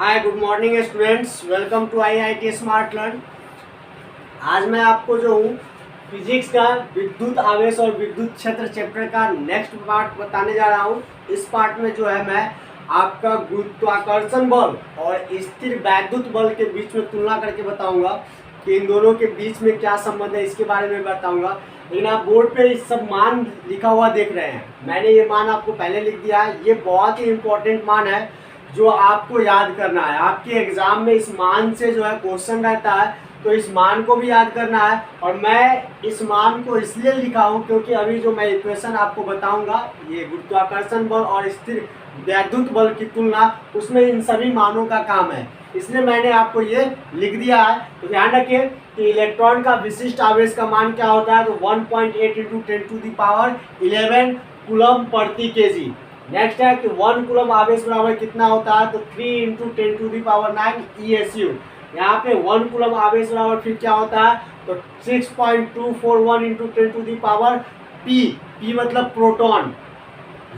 Hi good morning students, welcome to IIT smart learn. आज मैं आपको जो हूँ फिजिक्स का विद्युत आवेश और विद्युत क्षेत्र चैप्टर का नेक्स्ट पार्ट बताने जा रहा हूँ। इस पार्ट में जो है मैं आपका गुरुत्वाकर्षण बल और स्थिर वैद्युत बल के बीच में तुलना करके बताऊंगा कि इन दोनों के बीच में क्या संबंध है, इसके बारे में बताऊंगा। लेकिन आप बोर्ड पे इस सब मान लिखा हुआ देख रहे हैं, मैंने ये मान आपको पहले लिख दिया है। ये बहुत ही इंपॉर्टेंट मान है जो आपको याद करना है। आपके एग्जाम में इस मान से जो है क्वेश्चन रहता है, तो इस मान को भी याद करना है। और मैं इस मान को इसलिए लिखा हूँ क्योंकि अभी जो मैं इक्वेशन आपको बताऊंगा, ये गुरुत्वाकर्षण बल और स्थिर वैद्युत बल की तुलना, उसमें इन सभी मानों का काम है, इसलिए मैंने आपको ये लिख दिया है। तो ध्यान रखिए कि इलेक्ट्रॉन का विशिष्ट आवेश का मान क्या होता है, तो 1.8 × 10⁻11 कूलम प्रति केजी। नेक्स्ट है कि 1 कूलम आवेश बराबर कितना होता है, तो 3 × 10⁹ ESU। यहाँ पे 1 कूलम आवेश बराबर फिर क्या होता है, तो 6.241 × 10⁻P। P मतलब प्रोटॉन।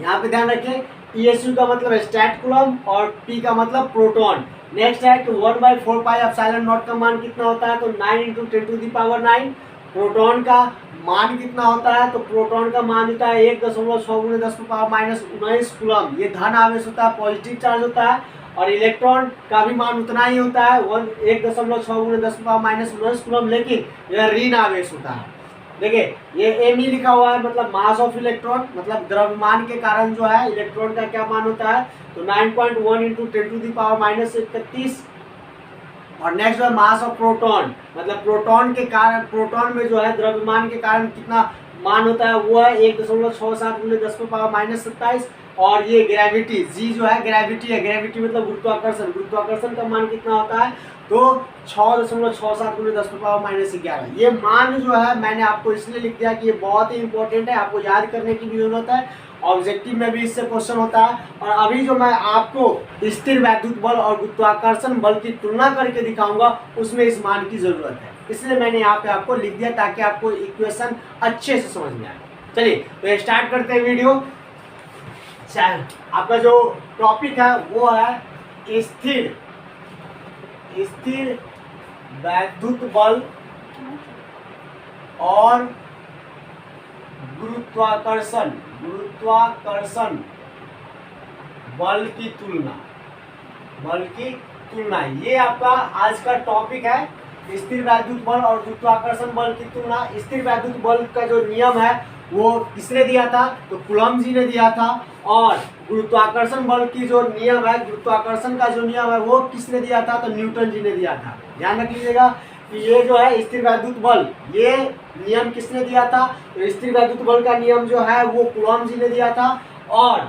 यहाँ पे ध्यान रखें, ESU का मतलब स्टैट कूलम और P का मतलब प्रोटॉन। नेक्स्ट है कि 1/4πε0 का मान कितना होता है, तो 9 × 10⁹। प्रोटॉन का मान कितना होता है, तो प्रोटॉन का मान होता है 1.6 × 10⁻19 कूलम। ये धन आवेश होता है, पॉजिटिव चार्ज होता है। और इलेक्ट्रॉन का भी मान उतना ही होता है, 1.6 × 10⁻19 कूलम, लेकिन यह ऋण आवेश होता है। देखिए ये Me लिखा हुआ है, मतलब मास ऑफ इलेक्ट्रॉन, मतलब द्रव्यमान के कारण जो है इलेक्ट्रॉन का क्या मान होता है, तो 9.1 × 10⁻31। और नेक्स्ट है मास ऑफ प्रोटॉन, मतलब प्रोटॉन के कारण, प्रोटॉन में जो है द्रव्यमान के कारण कितना मान होता है, वो है 1.67 × 10⁻27। और ये ग्रेविटी G जो है ग्रेविटी है, ग्रेविटी मतलब गुरुत्वाकर्षण, गुरुत्वाकर्षण का मान कितना होता है, तो 6.67 × 10⁻11। ये मान जो है मैंने आपको इसलिए लिख दिया कि ये बहुत ही इंपॉर्टेंट है, आपको याद करने की भी जरूरत है। ऑब्जेक्टिव में भी इससे क्वेश्चन होता है। और अभी जो मैं आपको स्थिर वैद्युत बल और गुरुत्वाकर्षण बल की तुलना करके दिखाऊंगा, उसमें इस मान की जरूरत है, इसलिए मैंने यहाँ पे आपको लिख दिया ताकि आपको इक्वेशन अच्छे से समझ में आए। चलिए तो स्टार्ट करते हैं वीडियो। आपका जो टॉपिक है वो है स्थिर वैद्युत बल और गुरुत्वाकर्षण बल की तुलना। ये आपका आज का टॉपिक है, स्थिर वैद्युत बल और गुरुत्वाकर्षण बल की तुलना। स्थिर वैद्युत बल का जो नियम है वो किसने दिया था, तो कूलम्ब जी ने दिया था। और गुरुत्वाकर्षण बल की जो नियम है, गुरुत्वाकर्षण का जो नियम है वो किसने दिया था, तो न्यूटन जी ने दिया था। ध्यान रख लीजिएगा कि ये जो है स्थिर वैद्युत बल, ये नियम किसने दिया था, तो स्थिर वैद्युत बल का नियम जो है वो कूलम्ब जी ने दिया था। और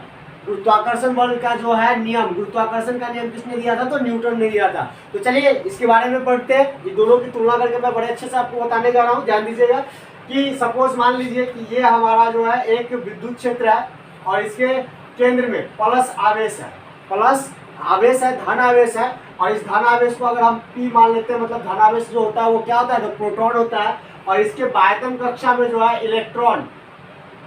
गुरुत्वाकर्षण बल का जो है नियम, गुरुत्वाकर्षण का नियम किसने दिया था, तो न्यूटन ने दिया था। तो चलिए इसके बारे में पढ़ते हैं। ये दोनों की तुलना करके मैं बड़े अच्छे से आपको बताने जा रहा हूँ। ध्यान दीजिएगा कि सपोज मान लीजिए कि ये हमारा जो है एक विद्युत क्षेत्र है और इसके केंद्र में प्लस आवेश है, धन आवेश है। और इस धन आवेश को अगर हम P मान लेते हैं, मतलब धन आवेश जो होता है वो क्या होता है, तो प्रोटॉन होता है। और इसके बाह्यतम कक्षा में जो है इलेक्ट्रॉन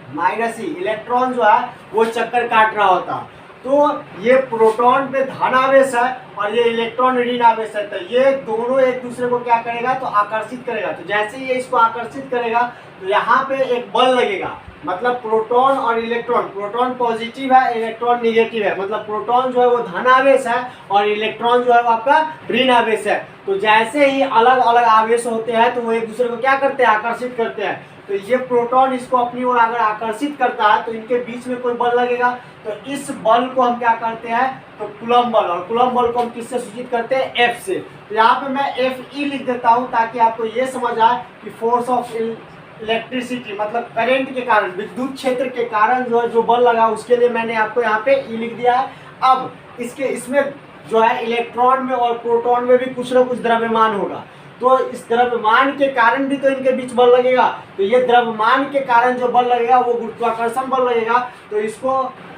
-E, इलेक्ट्रॉन जो है वो चक्कर काट रहा होता। तो ये प्रोटॉन पे धन आवेश है और ये इलेक्ट्रॉन ऋण आवेश है, तो ये दोनों एक दूसरे को क्या करेगा, तो आकर्षित करेगा। तो जैसे ही ये इसको आकर्षित करेगा तो यहाँ पे एक बल लगेगा, मतलब प्रोटॉन और इलेक्ट्रॉन, प्रोटॉन पॉजिटिव है, इलेक्ट्रॉन निगेटिव है, मतलब प्रोटॉन जो है वो धन आवेश है और इलेक्ट्रॉन जो है वो आपका ऋण आवेश है। तो जैसे ही अलग अलग आवेश होते हैं तो वो एक दूसरे को क्या करते हैं, आकर्षित करते हैं। तो ये प्रोटॉन इसको अपनी ओर अगर आकर्षित करता है तो इनके बीच में कोई बल लगेगा, तो इस बल को हम क्या करते हैं, तो कूलम्ब बल। और कूलम्ब बल को हम किससे सूचित करते हैं, F से। तो यहाँ पे मैं Fe लिख देता हूँ ताकि आपको ये समझ आए कि फोर्स ऑफ इलेक्ट्रिसिटी, मतलब करंट के कारण, विद्युत क्षेत्र के कारण जो बल लगा, उसके लिए मैंने आपको यहाँ पे E लिख दिया है। अब इसमें जो है इलेक्ट्रॉन में और प्रोटॉन में भी कुछ ना कुछ द्रव्यमान होगा, तो इस द्रव्यमान के कारण भी तो इनके बीच बल लगेगा। तो ये द्रव्यमान के कारण जो बल लगेगा वो गुरुत्वाकर्षण बल लगेगा। तो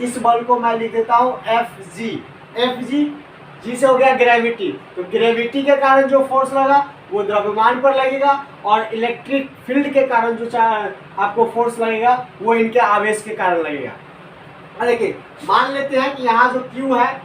इस बल को मैं लिख देता हूँ Fg। G से हो गया ग्रेविटी, तो ग्रेविटी के कारण जो फोर्स लगा वो द्रव्यमान पर लगेगा। और इलेक्ट्रिक फील्ड के कारण जो आपको फोर्स लगेगा वो इनके आवेश के कारण लगेगा। देखिए मान लेते हैं कि यहाँ जो Q है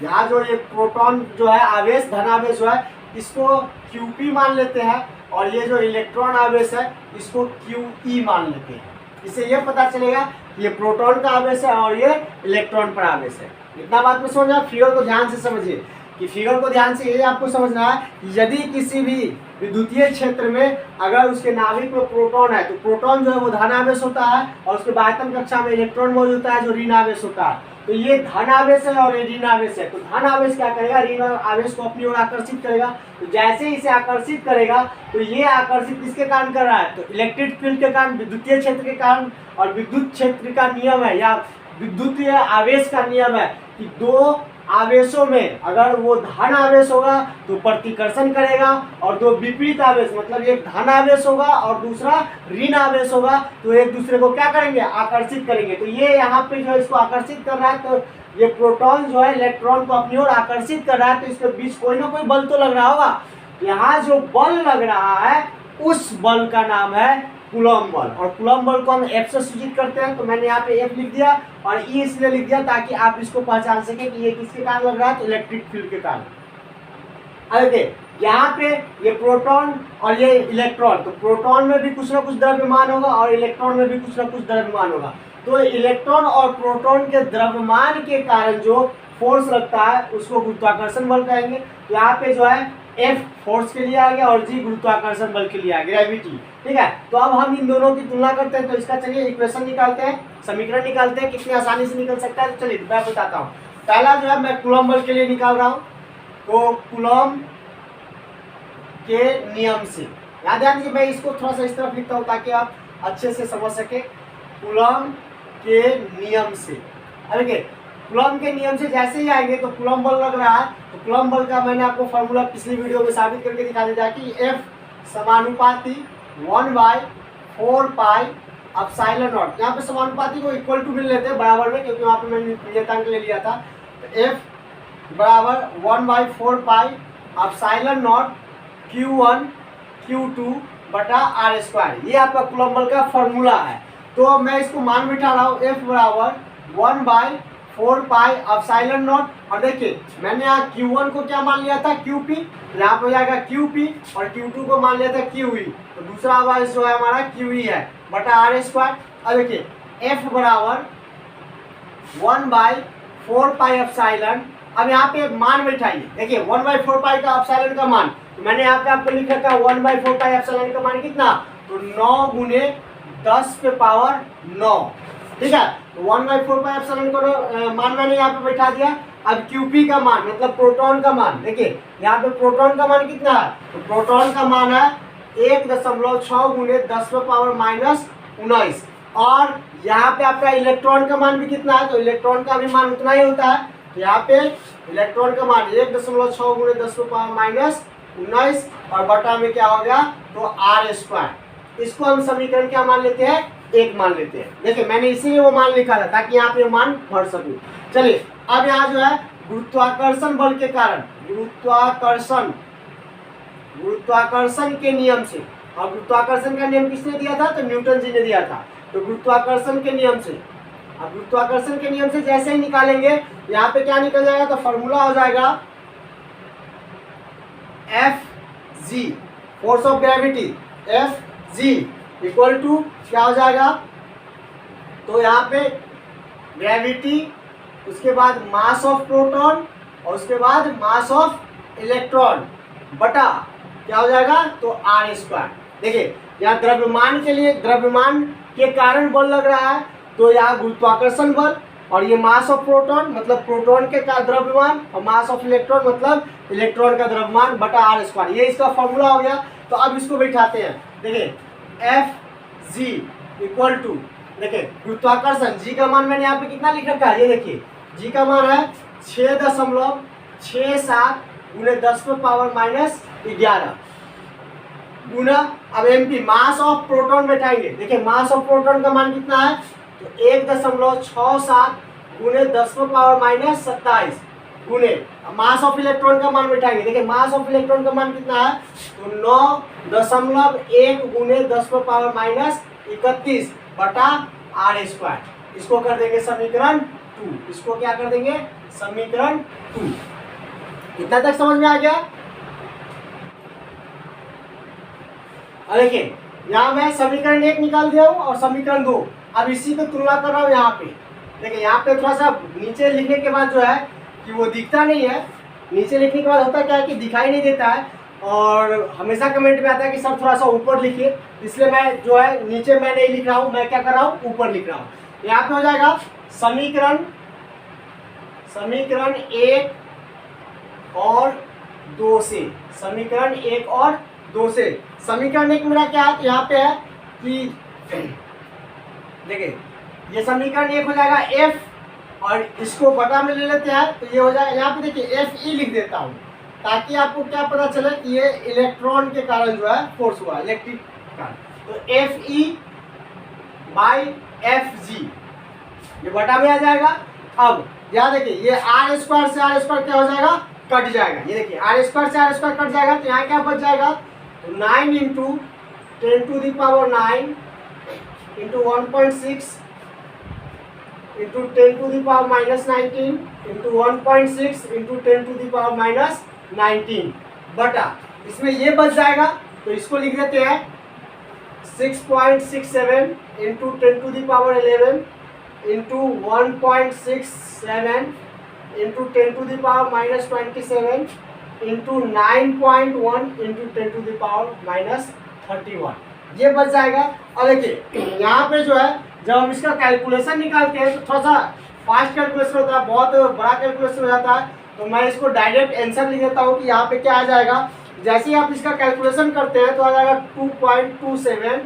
यहाँ जो ये प्रोटॉन जो है आवेश, धन आवेश जो है, इसको Qp मान लेते हैं, और ये जो इलेक्ट्रॉन आवेश है इसको Qe मान लेते हैं। इससे ये पता चलेगा ये प्रोटॉन का आवेश है और ये इलेक्ट्रॉन पर आवेश है। इतना बात में समझ आए। फिगर को ध्यान से समझिए कि फिगर को ध्यान से ये आपको समझना है कि यदि किसी भी विद्युतीय क्षेत्र में अगर उसके नाभिक में प्रोटॉन है तो प्रोटॉन जो है वो धन आवेश होता है, और उसके बाह्यतम कक्षा में इलेक्ट्रॉन मौजूद होता है जो ऋण आवेश होता है। तो ये धन आवेश है और ये ऋण आवेश है। तो धन आवेश क्या करेगा, ऋण आवेश को अपनी ओर आकर्षित करेगा। तो जैसे ही इसे आकर्षित करेगा तो ये आकर्षित किसके कारण कर रहा है, तो इलेक्ट्रिक फील्ड के कारण, विद्युतीय क्षेत्र के कारण। और विद्युत क्षेत्र का नियम है या विद्युतीय आवेश का नियम है कि दो आवेशों में अगर वो धन आवेश होगा तो प्रतिकर्षण करेगा, और दो विपरीत आवेश मतलब एक धन आवेश होगा और दूसरा ऋण आवेश होगा तो एक दूसरे को क्या करेंगे, आकर्षित करेंगे। तो ये यहाँ पे जो इसको आकर्षित कर रहा है, तो ये प्रोटॉन जो है इलेक्ट्रॉन को अपनी ओर आकर्षित कर रहा है, तो इसके बीच कोई ना कोई बल तो लग रहा होगा। यहाँ जो बल लग रहा है उस बल का नाम है कूलॉम बल, और कूलॉम बल को हम F से सूचित करते हैं। तो मैंने यहाँ पे F लिख दिया और E इसलिए लिख दिया ताकि आप इसको पहचान सके कि ये किसके कारण लग रहा है, तो इलेक्ट्रिक फील्ड के कारण। अब देखिए यहाँ पे ये प्रोटॉन और ये इलेक्ट्रॉन, तो प्रोटॉन में भी कुछ ना कुछ द्रव्यमान होगा और इलेक्ट्रॉन में भी कुछ ना कुछ द्रव्यमान होगा। तो इलेक्ट्रॉन और प्रोटॉन के द्रव्यमान के कारण जो फोर्स लगता है उसको गुरुत्वाकर्षण बल कहेंगे। तो यहाँ पे जो है F फोर्स के लिए आ गया और G गुरुत्वाकर्षण बल के लिए आ गया, ग्रेविटी। ठीक है, तो अब हम इन दोनों की तुलना करते हैं। तो इसका चलिए इक्वेशन निकालते हैं, समीकरण निकालते हैं, कितनी आसानी से निकल सकता है। तो चलिए मैं बताता हूँ। पहला जो है मैं कूलॉम बल के लिए निकाल रहा हूँ। तो कूलॉम के नियम से, याद ध्यान दीजिए, मैं इसको थोड़ा सा इस तरफ लिखता हूँ ताकि आप अच्छे से समझ सके। कूलॉम के नियम से, देखिए कूलॉम के नियम से जैसे ही आएंगे तो कूलॉम बल लग रहा है। तो कूलॉम बल का मैंने आपको फॉर्मूला पिछली वीडियो में साबित करके दिखा दिया कि F समानुपाती 1/4 पाई एप्सिलॉन नॉट। यहाँ पे समानुपाती को इक्वल टू मिल लेते हैं बराबर में, क्योंकि वहाँ पे मैंने नियतांक ले लिया था। तो F बराबर 1/4 pi epsilon not Q1 Q2 बटा R स्क्वायर। ये आपका कूलॉम बल का फॉर्मूला है। तो मैं इसको मान बिठा रहा हूँ, F बराबर 1/4 पाई एप्सिलॉन नॉट। और देखिए मैंने यहाँ Q1 को क्या मान लिया था, QP, यहाँ पे हो जाएगा QP, और Q2 को मान लिया था QE। तो दूसरा आवाज जो है हमारा QE है बटा R स्क्वायर। अब देखिए F बराबर 1/4 पाई एप्सिलॉन। अब यहाँ पे मान बैठाइए, देखिए 1/4 पाई का एप्सिलॉन का मान, तो मैंने यहाँ पे आपको लिख रखा है 1/4 पाई एप्सिलॉन का मान कितना, तो 9 गुने 10 पे पावर 9। ठीक है, तो 1/4 पाई एप्सिलॉन को मान मैंने यहाँ पे बैठा दिया। अब QP का मान मतलब प्रोटॉन का मान, देखिए यहाँ पे प्रोटॉन का मान कितना है, तो प्रोटॉन का मान है 1.6 गुने 10 पे पावर -19। और यहाँ पे आपका इलेक्ट्रॉन का मान भी कितना है, तो इलेक्ट्रॉन का भी मान उतना ही होता है। तो यहाँ पे इलेक्ट्रॉन का मान 1.6 गुने 10 पे पावर -19 और बटा में क्या हो गया, तो R स्क्वायर। इसको हम समीकरण क्या मान लेते हैं, 1 मान लेते हैं। देखिए मैंने इसीलिए वो मान लिखा था ताकि यहाँ पे मान भर सकूं। चलिए अब यहाँ जो है गुरुत्वाकर्षण बल के कारण, गुरुत्वाकर्षण के नियम से, और गुरुत्वाकर्षण का नियम किसने दिया था, तो न्यूटन जी ने दिया था। तो गुरुत्वाकर्षण के नियम से, अब गुरुत्वाकर्षण के नियम से जैसे ही निकालेंगे यहाँ पे क्या निकल जाएगा, तो फॉर्मूला हो जाएगा Fg, force of gravity, Fg equal to क्या हो जाएगा, तो यहाँ पे ग्रेविटी, उसके बाद मास ऑफ प्रोटॉन और उसके बाद मास ऑफ इलेक्ट्रॉन बटा क्या हो जाएगा, तो R स्क्वायर। देखिए यहाँ द्रव्यमान के लिए, द्रव्यमान के कारण बल लग रहा है, तो यहाँ गुरुत्वाकर्षण बल, और ये मास ऑफ प्रोटॉन मतलब प्रोटॉन के का द्रव्यमान, और मास ऑफ इलेक्ट्रॉन मतलब इलेक्ट्रॉन का द्रव्यमान बटा R स्क्वायर। ये इसका फॉर्मूला हो गया। तो अब इसको बैठाते हैं। देखिए Fg इक्वल टू, देखिए गुरुत्वाकर्षण G का मान मैंने यहाँ पे कितना लिख रखा है, ये देखिए G का मान है 6.67 गुने 10 पे पावर -11 गुना, अब MP मास ऑफ प्रोटॉन बैठाएंगे। देखिए मास ऑफ प्रोटॉन का मान कितना है, तो 1.67 गुने 10 पे पावर -27 गुने मास ऑफ इलेक्ट्रॉन का मान बैठाएंगे। देखिए मास ऑफ इलेक्ट्रॉन का मान कितना है, तो 9.1 गुने 10 पे पावर -31 बटा R स्क्वायर। इसको कर देंगे समीकरण 2। इसको क्या कर देंगे, समीकरण 2। इतना तक समझ में आ गया? अब देखिए यहाँ मैं समीकरण 1 निकाल दिया हूँ और समीकरण 2, अब इसी को तुलना कर रहा हूँ यहाँ पे। देखिए यहाँ पे थोड़ा सा नीचे लिखने के बाद जो है कि वो दिखता नहीं है, नीचे लिखने के बाद होता क्या है कि दिखाई नहीं देता है, और हमेशा कमेंट में आता है कि सर थोड़ा सा ऊपर लिखिए, इसलिए मैं जो है नीचे मैं नहीं लिख रहा हूँ, मैं क्या कर रहा हूँ ऊपर लिख रहा हूँ। यहाँ पे हो जाएगा समीकरण 1 और 2 से, समीकरण 1 और 2 से। समीकरण 1 मेरा क्या है, तो यहाँ पे है कि देखिए ये समीकरण 1 हो जाएगा F, और इसको बटा में ले लेते हैं तो ये हो जाएगा, यहाँ पे देखिए Fe लिख देता हूँ ताकि आपको क्या पता चले कि ये इलेक्ट्रॉन के कारण जो है फोर्स हुआ, इलेक्ट्रिक कारण। तो Fe बाई Fg ये बटा में आ जाएगा। अब यहाँ देखिए ये आर स्क्वायर से आर स्क्वायर क्या हो जाएगा, कट जाएगा। ये देखिए आर स्क्वायर से आर स्क्वायर कट जाएगा, तो यहाँ क्या बच जाएगा, तो 9 into 10⁹ into 1.6 into 10⁻⁻19 into 1.6 into 10⁻⁻19 बटा इसमें ये बच जाएगा, तो इसको लिख देते हैं 6.67 into 10⁻11 into 1.67 into 10⁻⁻27 into 9.1 into 10⁻31 ये बच जाएगा। अब देखिए यहाँ पे जो है जब हम इसका कैलकुलेशन निकालते हैं तो थोड़ा सा फास्ट कैलकुलेशन होता है, बहुत बड़ा कैलकुलेशन हो जाता है, तो मैं इसको डायरेक्ट आंसर लिख देता हूँ कि यहाँ पे क्या आ जाएगा। जैसे ही आप इसका कैलकुलेशन करते हैं तो आ जाएगा 2.27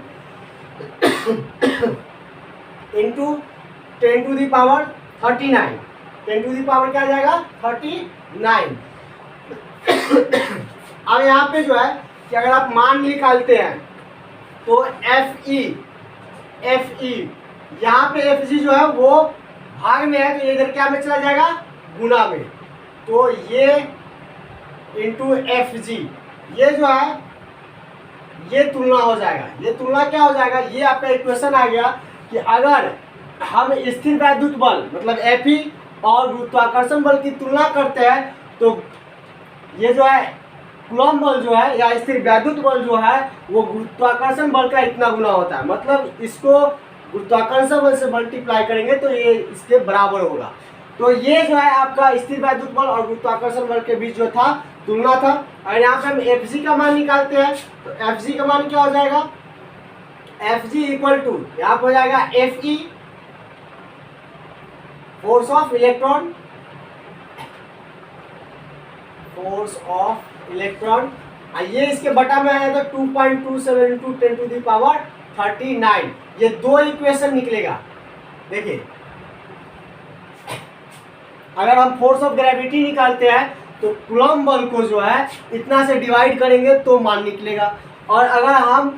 इंटू 10⁻39 10⁻ क्या आ जाएगा 39। अब यहाँ पे जो है कि अगर आप मान निकालते हैं तो Fe यहाँ पे Fg जो है वो भाग में है, तो ये इधर क्या में चला जाएगा, गुना में, तो ये इंटू Fg ये जो है ये तुलना हो जाएगा। ये तुलना क्या हो जाएगा, ये आपका इक्वेशन आ गया कि अगर हम स्थिर वैद्युत बल मतलब Fe और गुरुत्वाकर्षण बल की तुलना करते हैं तो ये जो है कूलॉम बल जो है या स्थिर वैद्युत बल जो है वो गुरुत्वाकर्षण बल का इतना गुना होता है, मतलब इसको गुरुत्वाकर्षण बल से मल्टीप्लाई करेंगे तो ये इसके बराबर होगा। तो ये जो है आपका स्थिर वैद्युत बल और गुरुत्वाकर्षण बल के बीच जो था तुलना था। और यहाँ पे हम Fg का मान निकालते हैं तो Fg का मान क्या हो जाएगा, Fg इक्वल टू यहाँ पर हो जाएगा Fe फोर्स ऑफ इलेक्ट्रॉन ये इसके बटा में आया तो 2.27 इंटू 10⁻39 ये दो इक्वेशन निकलेगा। देखिए अगर हम फोर्स ऑफ ग्रेविटी निकालते हैं तो कूलॉम बल को जो है इतना से डिवाइड करेंगे तो मान निकलेगा, और अगर हम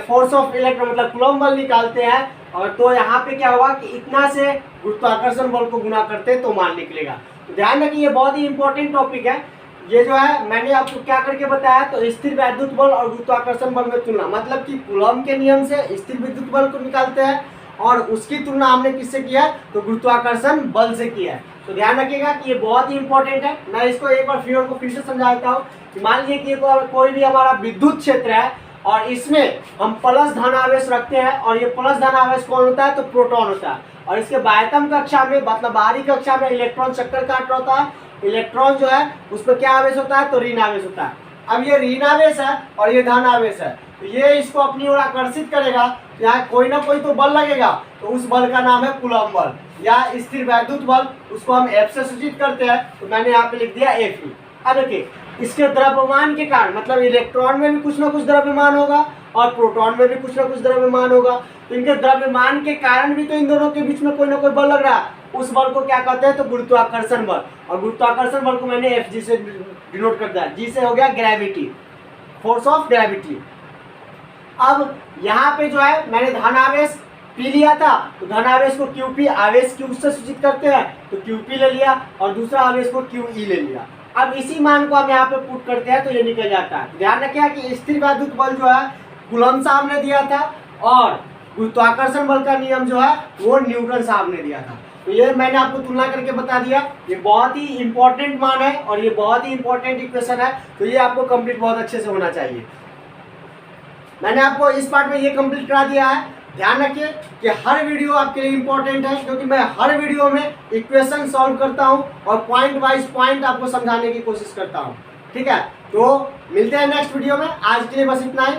फोर्स ऑफ इलेक्ट्रॉन मतलब कूलॉम बल निकालते हैं और तो यहाँ पे क्या होगा कि इतना से गुरुत्वाकर्षण बल को गुना करते तो मान निकलेगा। तो ध्यान रखिए ये बहुत ही इंपॉर्टेंट टॉपिक है। ये जो है मैंने आपको क्या करके बताया, तो स्थिर वैद्युत बल और गुरुत्वाकर्षण बल में तुलना, मतलब कि कूलॉम के नियम से स्थिर विद्युत बल को निकालते हैं और उसकी तुलना हमने किससे किया है, तो गुरुत्वाकर्षण बल से किया है। तो ध्यान रखिएगा कि ये बहुत ही इंपॉर्टेंट है। मैं इसको एक बार फिर से समझाता हूँ कि मान लीजिए कि कोई भी हमारा विद्युत क्षेत्र है और इसमें हम प्लस धन आवेश रखते हैं, और ये प्लस धन आवेश कौन होता है, तो प्रोटॉन होता है, और इसके बाह्यतम कक्षा में मतलब बाहरी कक्षा में इलेक्ट्रॉन चक्कर काट रहा होता है। इलेक्ट्रॉन जो है उस पर क्या आवेश होता है, तो ऋण आवेश होता है। अब ये ऋण आवेश है और ये धन आवेश है, तो ये इसको अपनी ओर आकर्षित करेगा, यहाँ कोई ना कोई तो बल लगेगा, तो उस बल का नाम है कूलॉम बल या स्थिर वैद्युत बल, उसको हम F से सूचित करते हैं, तो मैंने यहाँ पे लिख दिया Fe। अब देखिए इसके द्रव्यमान के कारण मतलब इलेक्ट्रॉन में भी कुछ ना कुछ द्रव्यमान होगा और प्रोटॉन में भी कुछ ना कुछ द्रव्यमान होगा, तो इनके द्रव्यमान के कारण भी तो इन दोनों के बीच में कोई ना कोई बल लग रहा है। उस बल को क्या कहते हैं, तो गुरुत्वाकर्षण बल, और गुरुत्वाकर्षण बल को मैंने Fg से डिनोट कर दिया, जी से हो गया ग्रेविटी, फोर्स ऑफ ग्रेविटी। अब यहाँ पे जो है मैंने धन आवेश पी लिया था, तो धन आवेश को QP आवेश Q से सूचित करते हैं, तो QP ले लिया, और दूसरा आवेश को QE ले लिया। अब इसी मान को हम यहाँ पे पुट करते हैं तो ये निकल जाता है। ध्यान रखिए कि स्थिर वैद्युत बल जो है कूलॉम साहब ने दिया था और गुरुत्वाकर्षण बल का नियम जो है वो न्यूटन साहब ने दिया था। तो ये मैंने आपको तुलना करके बता दिया। ये बहुत ही इंपॉर्टेंट मान है और ये बहुत ही इंपॉर्टेंट इक्वेशन है, तो ये आपको कंप्लीट बहुत अच्छे से होना चाहिए। मैंने आपको इस पार्ट में ये कंप्लीट करा दिया है। ध्यान रखिए कि हर वीडियो आपके लिए इंपॉर्टेंट है, क्योंकि मैं हर वीडियो में इक्वेशन सॉल्व करता हूँ और पॉइंट वाइज पॉइंट आपको समझाने की कोशिश करता हूँ। ठीक है, तो मिलते हैं नेक्स्ट वीडियो में। आज के लिए बस इतना ही।